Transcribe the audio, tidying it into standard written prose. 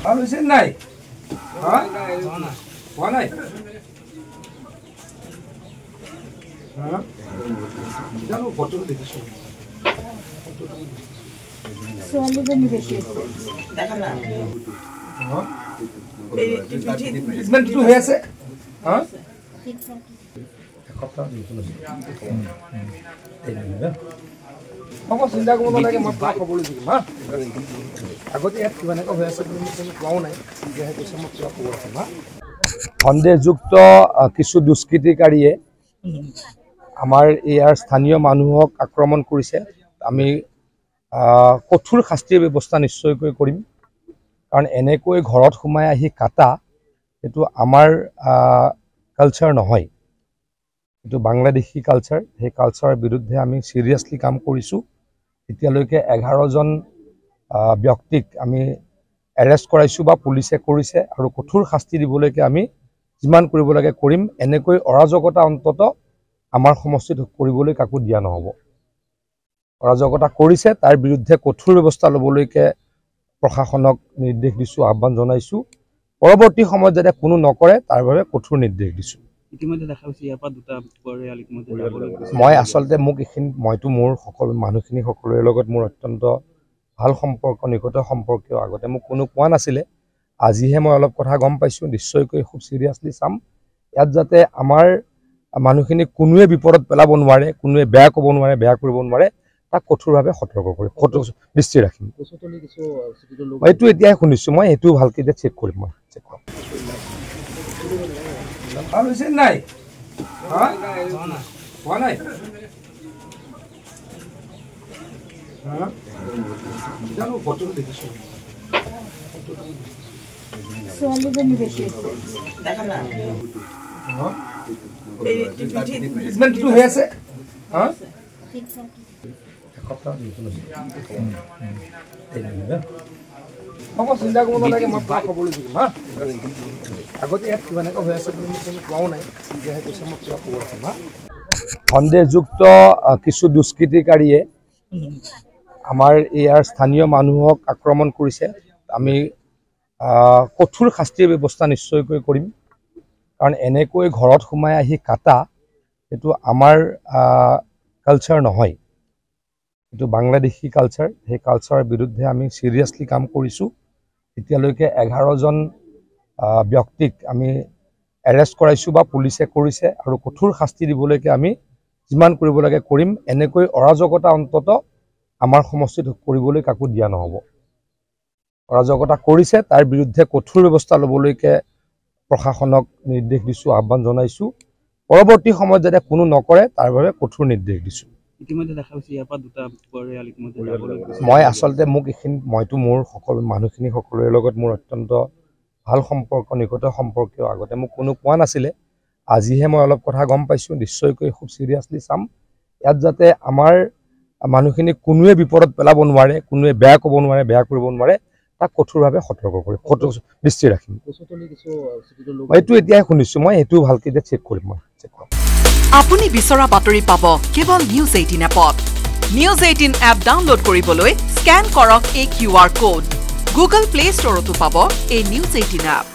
ভাল হৈছে নাই হোৱা নাই জানো ফটোটো দেখিছোঁ ছোৱালীজনী বেছি দেখা না ট্ৰিটমেণ্টটো হৈ আছে এসপ্তাহ হ'ব চিন্তা কৰিব নালাগে মই তোমাক খবৰ লৈছোঁ হা আগতে ইয়াত কিবা এনেকুৱা হৈ আছে বুলি কোনো কোৱাও নাই তেতিয়াহে কৈছে মই কিবা খবৰ আছে হা সন্দেহযুক্ত কিছু দুষ্কৃতিকাৰীয়ে আমাৰ ইয়াৰ স্থানীয় মানুহক আক্ৰমণ কৰিছে আমি কঠোৰ শাস্তিৰ ব্যৱস্থা নিশ্চয়কৈ কৰিম কাৰণ এনেকৈ ঘৰত সোমাই আহি কাটা এইটো আমাৰ কালচাৰ নহয় এইটো বাংলাদেশী কালচাৰ সেই কালচাৰৰ বিৰুদ্ধে আমি চিৰিয়াছলি কাম কৰিছোঁ এতিয়ালৈকে 11জন ব্যক্তিক আমি এৰেষ্ট কৰাইছোঁ বা পুলিচে কৰিছে আৰু কঠোৰ শাস্তি দিবলৈকে আমি যিমান কৰিব লাগে কৰিম এনেকৈ অৰাজকতা অন্তত আমাৰ সমষ্টিত কৰিবলৈ কাকো দিয়া নহ'ব অৰাজকতা কৰিছে তাৰ বিৰুদ্ধে কঠোৰ ব্যৱস্থা ল'বলৈকে প্ৰশাসনক নিৰ্দেশ দিছোঁ আহ্বান জনাইছোঁ পৰৱৰ্তী সময়ত যাতে কোনো নকৰে তাৰ বাবে কঠোৰ নিৰ্দেশ দিছোঁ ইতিমধ্যে দেখা গৈছে ইয়াৰ পৰা দুটা পৰিয়াল ইতিমধ্যে যাবলৈ মই আচলতে মোক এইখিনি মইতো মোৰ সকলো মানুহখিনি সকলোৰে লগত মোৰ অত্যন্ত ভাল সম্পৰ্ক নিকট সম্পৰ্কীয় আগতে মোক কোনো কোৱা নাছিলে আজিহে মই অলপ কথা গম পাইছোঁ নিশ্চয়কৈ খুব চিৰিয়াছলি চাম ইয়াত যাতে আমাৰ মানুহখিনি কোনোৱে বিপদত পেলাব নোৱাৰে কোনোৱে বেয়া ক'ব নোৱাৰে বেয়া কৰিব নোৱাৰে তাক কঠোৰভাৱে সতৰ্ক কৰিম কঠোৰ দৃষ্টি ৰাখিম এইটো এতিয়াই শুনিছোঁ মই এইটো ভালকৈ এতিয়া চেক কৰিম মই চেক কৰিম ভাল হৈছে নাই হোৱা নাই জানো ফটোটো দেখিছোঁ ছোৱালীজনী বেছি দেখা না ট্ৰিটমেণ্টটো হৈ আছে এসপ্তাহ হ'ব চিন্তা কৰিব নালাগে মই তোমাক খবৰ লৈছোঁ হা আগতে ইয়াত কিবা এনেকুৱা হৈ আছে বুলি কোনো কোৱাও নাই তেতিয়াহে কৈছে মই কিবা খবৰ আছে হা সন্দেহযুক্ত কিছু দুষ্কৃতিকাৰীয়ে আমাৰ ইয়াৰ স্থানীয় মানুহক আক্ৰমণ কৰিছে আমি কঠোৰ শাস্তিৰ ব্যৱস্থা নিশ্চয়কৈ কৰিম কাৰণ এনেকৈ ঘৰত সোমাই আহি কাটা এইটো আমাৰ কালচাৰ নহয় এইটো বাংলাদেশী কালচাৰ সেই কালচাৰৰ বিৰুদ্ধে আমি চিৰিয়াছলি কাম কৰিছোঁ এতিয়ালৈকে 11জন ব্যক্তিক আমি এৰেষ্ট কৰাইছোঁ বা পুলিচে কৰিছে আৰু কঠোৰ শাস্তি দিবলৈকে আমি যিমান কৰিব লাগে কৰিম এনেকৈ অৰাজকতা অন্তত আমাৰ সমষ্টিত কৰিবলৈ কাকো দিয়া নহ'ব অৰাজকতা কৰিছে তাৰ বিৰুদ্ধে কঠোৰ ব্যৱস্থা ল'বলৈকে প্ৰশাসনক নিৰ্দেশ দিছোঁ আহ্বান জনাইছোঁ পৰৱৰ্তী সময়ত যাতে কোনো নকৰে তাৰ বাবে কঠোৰ নিৰ্দেশ দিছোঁ ইতিমধ্যে দেখা গৈছে ইয়াৰ পৰা দুটা পৰিয়াল ইতিমধ্যে যাবলৈ মই আচলতে মোক এইখিনি মইতো মোৰ সকলো মানুহখিনি সকলোৰে লগত মোৰ অত্যন্ত ভাল সম্পৰ্ক নিকট সম্পৰ্কীয় আগতে মোক কোনো কোৱা নাছিলে আজিহে মই অলপ কথা গম পাইছোঁ নিশ্চয়কৈ খুব চিৰিয়াছলি চাম ইয়াত যাতে আমাৰ মানুহখিনি কোনোৱে বিপদত পেলাব নোৱাৰে কোনোৱে বেয়া ক'ব নোৱাৰে বেয়া কৰিব নোৱাৰে তাক কঠোৰভাৱে সতৰ্ক কৰিম কঠোৰ দৃষ্টি ৰাখিম এইটো এতিয়াই শুনিছোঁ মই এইটো ভালকৈ এতিয়া চেক কৰিম মই চেক কৰিম আপুনি বিচৰা বাতৰি পাব কেৱল নিউজ 18 এপত নিউজ 18 এপ ডাউনলোড কৰিবলৈ স্ক্যান কৰক এই QR কোড গুগল প্লে ষ্টৰতো পাব এই নিউজ 18 এপ